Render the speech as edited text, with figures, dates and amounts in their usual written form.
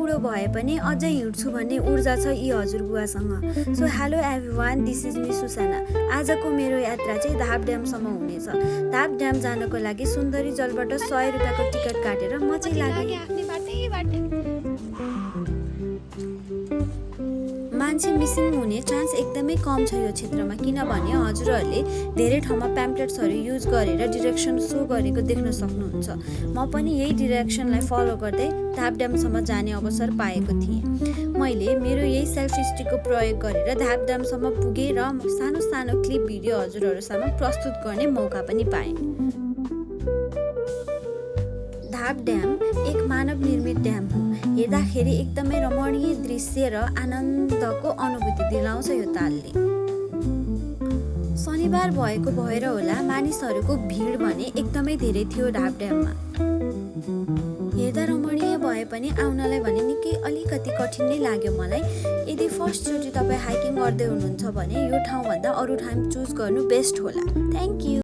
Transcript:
बुढो भए पनि अझै हिँड्छु भन्ने ऊर्जा छ यी हजुरबुवासँग। So hello everyone, this is me Susana. आजको मेरो यात्रा चाहिँ धाप ड्यामसम्म हुनेछ। धाप ड्याम जानको लागि सुन्दरी जलबाट 100 रुपियाँको टिकट काटेर म चाहिँ लागेँ। मान्छे मिसिङ हुने चान्स एकदमै कम छ यो क्षेत्रमा, किनभने हजुरहरूले धेरै ठाउँमा प्याम्पलेट्सहरू युज गरेर डिरेक्सन सो गरेको देख्न सक्नुहुन्छ। म पनि यही डिरेक्सनलाई फलो गर्दै धाप ड्यामसम्म जाने अवसर पाएको थिएँ। मैले मेरो यही सेल्फ स्टिकको प्रयोग गरेर धाप ड्यामसम्म पुगेँ र सानो सानो क्लिप भिडियो हजुरहरूसम्म प्रस्तुत गर्ने मौका पनि पाएँ। धाप ड्याम एक मानव निर्मित ड्याम हो। हेर्दाखेरि एकदमै रमणीय दृश्य र आनन्दको अनुभूति दिलाउँछ यो तालले। शनिबार भएको भएर होला मानिसहरूको भिड भने एकदमै धेरै थियो धाप ड्याममा। हेर्दा रमणीय भए पनि आउनलाई भने निकै अलिकति कठिन नै लाग्यो मलाई। यदि फर्स्टचोटि तपाईँ हाइकिङ गर्दै हुनुहुन्छ भने यो ठाउँभन्दा अरू ठाउँ चुज गर्नु बेस्ट होला। Thank you.